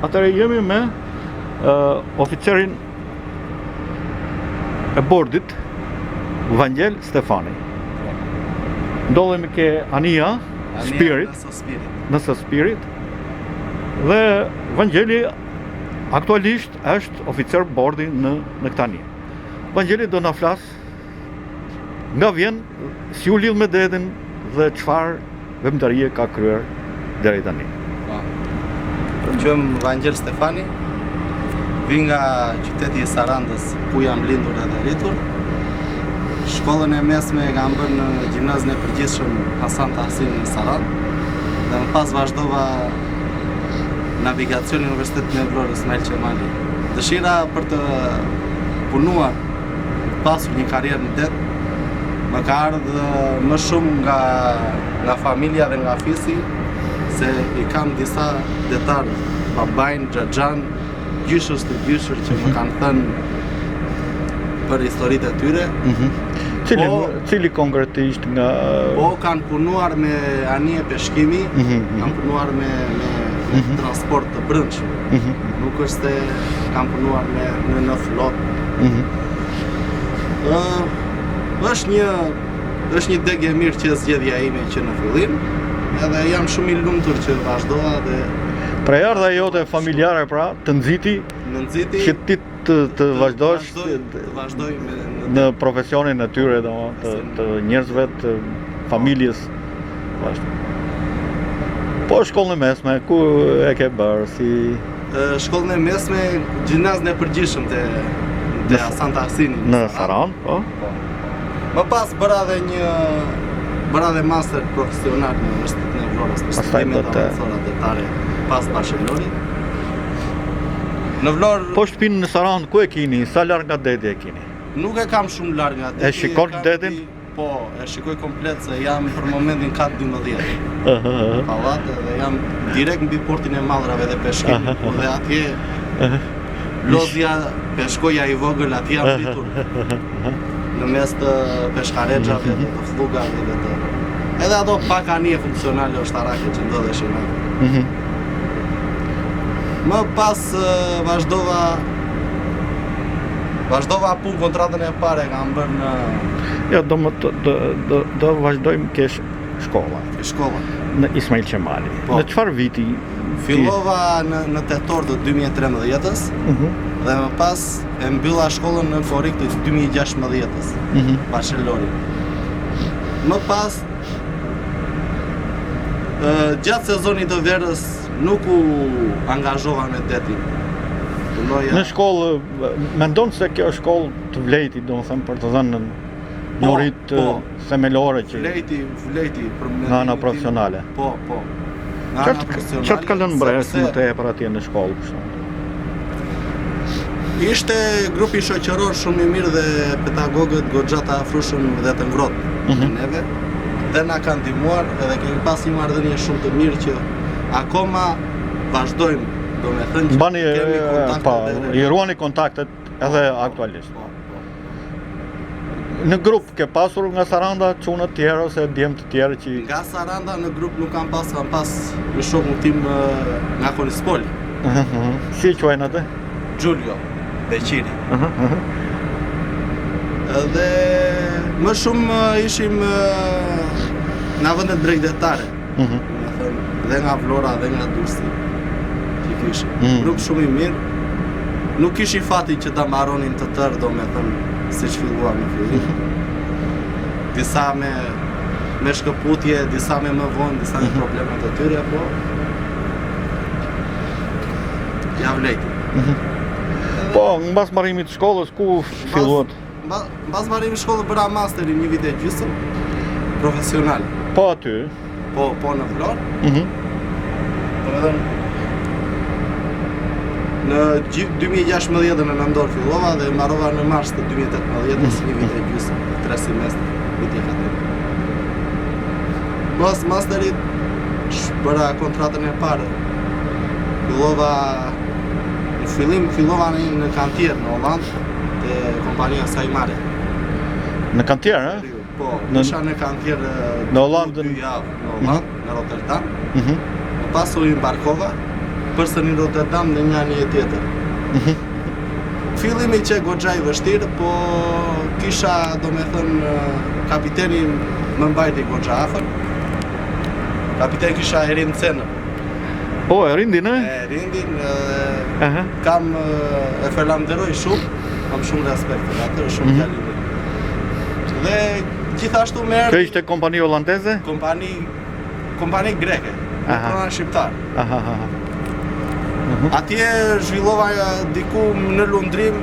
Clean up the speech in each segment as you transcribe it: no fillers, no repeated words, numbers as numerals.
Atëherë jemi me oficerin e bordit, Vangel Stefani. Ndodhemi ke Ania Spirit, nëse Spirit. Dhe Vangeli aktualisht është oficer bordi në këtë Ania. Vangeli do na flas nga vjen, si u lidh me detin dhe çfarë veprimtarie ka kryer deri tani. Quhem Vangel Stefani, vi nga qyteti i Sarandës, ku jam lindur edhe rritur. Shkollën e mesme e kam bërë në gjimnazin e përgjithshëm Hasan Tahsin në Sarandë, dhe më pas vazhdova navigacion në Universitetin e Vlorës Ismail Qemali. Dëshira për të punuar, pasur një karrierë në det, më ka ardhur më shumë nga familja dhe nga fisi, se i kam disa detarë, babajn, xhaxhan, gjyshës të gjyshër që më kanë thënë për historitë e tyre. Cili konkretisht nga... Po, kanë punuar me anije peshkimi, kanë punuar me transport të brendshëm. Nuk është se kanë punuar në flot. Është një degë e mirë që zgjedhja ime që në fillim, edhe jam shumë i lumtur që vazhdova dhe... Pra ardha jote familjare pra, të nxiti, që ti të vazhdosh në profesionin e tyre, të njerëzve, të familjes. Po shkollën e mesme, ku e ke bërë si... Shkollën e mesme, gjimnazin e përgjithshëm te Hasan Tahsini në Sarandë, po? Më pas bëra dhe master profesional në Universitetin e Vlorës për studimet avancora detare pas bachelorit. Në Vlorë... Po shtëpinë në Sarandë, ku e kini? Sa larg nga deti e kini? Nuk e kam shumë larg nga deti. E shikon detin? Po, e shikoj komplet se jam për momentin kat 12. Pallate dhe jam direkt mbi portin e Mallrave dhe peshkimi, dhe atje lozja peshkoja i vogël atje jam rritur. Në mes të peshkarexhave dhe të flugave dhe të... Edhe ato pak anije funksionale ushtarake që ndodheshin aty. Më pas vazhdova punë, kontratën e parë kam bërë në... Jo, do vazhdojmë ke shkolla. Shkolla. Në Ismail Qemali. Në çfarë viti? Fillova në tetor të 2013-s, dhe më pas e mbylla shkollën në korrik të 2016-s, bachelori. Më pas, gjatë sezonit të verës nuk u angazhova me detin. Në shkollë, mendon se kjo shkollë të vlejti, do më thëmë, për të dhënë njorit themelore që... Vlejti. Nga ana profesionale. Po. Që të kalën mbresë më të e për atje në shkollë? Ishte grupi shoqëror shumë i mirë dhe pedagogët goxha të afrushëm dhe të ngrohtë me neve, dhe na kanë ndihmuar edhe kemi pas një marrëdhënie shumë të mirë që akoma vazhdojmë, domethënë që kemi kontakte. I ruani kontaktet edhe aktualisht. Në grup ke pasur nga Saranda çuna të tjerë ose djemë të tjerë që... Nga Saranda në grup nuk kam pas një shokun tim nga Konispoli. Si e quajnë atë? Giulio Beqiri. Dhe më shumë ishim nga vendet bregdetare, dhe nga Vlora dhe nga Durrësi që kishim. Grup shumë i mirë, nuk kishin fati që ta mbaronin të tërë, domethënë si që filluar në fillim. Disa me shkëputje, disa me më vonë, disa me problemet të tyre, po ja vlejti. Po, në bas marrimit të shkollës, ku filluat? Në bas marrimit të shkollës bëra masterin një vit e gjysëm, profesional. Po aty? Po në Vlorë. Në 2016 në nëndor fillova dhe mbarova në mars të 2018-s një vit e gjysëm, 3 semestre, vit e katër. Pas masterit bëra kontratën e parë. Në fillim fillova në kantier në Hollandë te kompania Saimare. Në kantier, e? Po, isha në kantier në Hollandë, në Rotterdam. Pas u embarkova përsëri në Rotterdam dhe një anije tjetër. Fillimi që goxha i vështirë, po kisha, domethënë, kapiteni më mbajti goxha afër. Kapiteni kisha Erin Cenër. O, e rindin, e? E rindin, kam e falenderoj shumë, kam shumë respekt për atë, shumë fjalimi. Dhe gjithashtu më erdhi. Kjo ishte kompani holandeze? Kompani greke, me pronar shqiptar. Atje zhvillova diku në lundrim,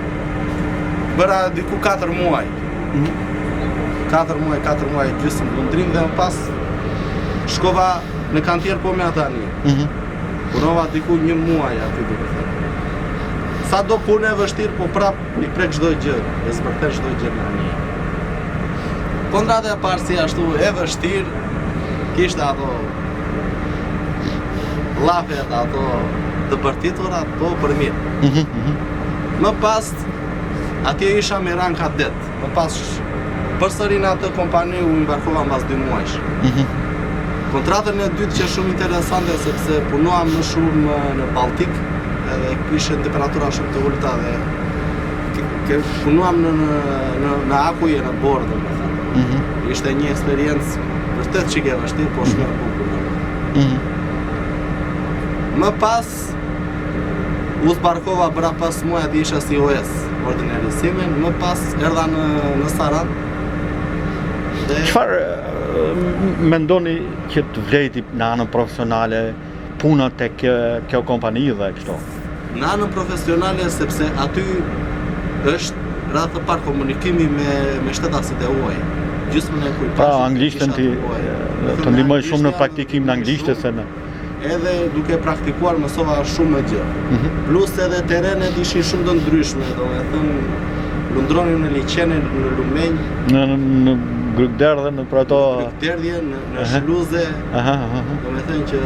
bëra diku 4 muaj. 4 muaj gjysmë lundrim dhe më pas shkova në kantier po me ata anije. Punova diku 1 muaj aty duke thënë. Sa do punë e vështirë, po prap i prek çdo gjë, e zbërthet çdo gjë në anije. Kontrata e parë si ashtu e vështirë, kishte ato llafet, ato të bërtitura, po për mirë. Më pas, atje isha me rang kadet. Më pas, përsëri në atë kompani u embarkova mbas 2 muajsh. Kontratën e dytë që shumë interesante, sepse punuam më shumë në Baltik, edhe kishin temperatura shumë të ulta dhe punuam në akuje në bordë, domethënë. Ishte një eksperiencë vërtet që ke vështirë, po shumë e bukur. Më pas u zbarkova bëra pas muaj aty isha si OS, ordinarisimin, më pas erdha në Saran. Çfarë mendoni që të vlejti në anën profesionale puna tek kjo kompani dhe kështu? Në anën profesionale sepse aty është rreth të parë komunikimi me shtetasit e huaj. Gjysmën e kujt. Pra anglishtën të ndihmoj shumë në praktikim në anglishtën se në. Edhe duke praktikuar mësova shumë gjë. Plus edhe terrenet ishin shumë të ndryshme, domethënë lundronin në liçene, në lumenj, në Grykderdhe, në për ato... Në Grykderdhje, në shluze, domethënë që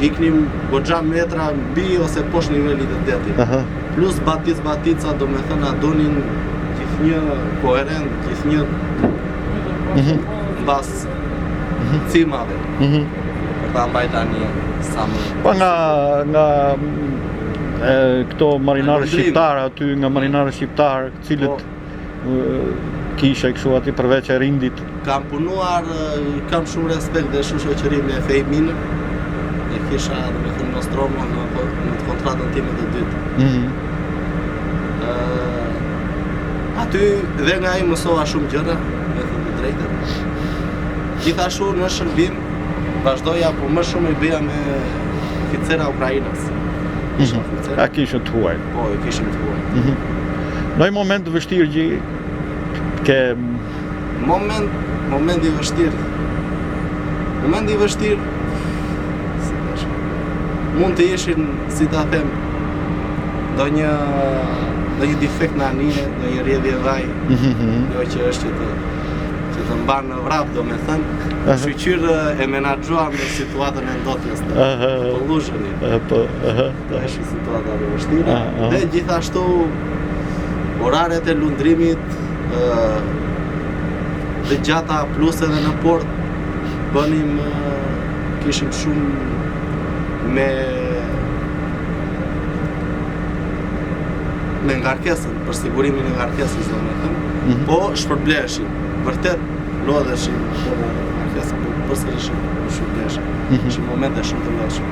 iknim goxha metra mbi ose poshtë nivelit të detit. Plus batica, domethënë donin gjithnjë koherent, gjithnjë mbas cimave. Për ta mbajtur tani sa më. Po nga këto marinarë shqiptarë aty, nga marinarë shqiptarë, cilët kishe kështu aty përveç e rindit? Kam punuar, kam shumë respekt dhe shumë shoqëri me Fejmin, e kisha domethënë Nostromo në kontratën time të dytë. Aty dhe nga ai mësova shumë gjëra, me thënë të drejtën. Gjithashtu në shërbim vazhdoja, po më shumë i bëja me oficera Ukrainës. A kishën të huaj? Po, i kishën të huaj. Në një moment të vështirë gjë ke... Moment i vështirë. Moment i vështirë mund të ishin, si ta them, do një defekt në anije, do një rrjedhje vaj, jo që është që të mban në vrap, domethënë, shqyqyrë e menaxhuam në situatën e ndotjes të Luzhnit. Është situata e vështirë. Dhe gjithashtu oraret e lundrimit të gjata plus edhe në port kishim shumë me ngarkesën, për sigurimin e ngarkesës domethënë, po shpërbleshim, vërtet lodheshim për ngarkesën, po përsërishin shpërbleshim. Ishin momente shumë të lodhshme.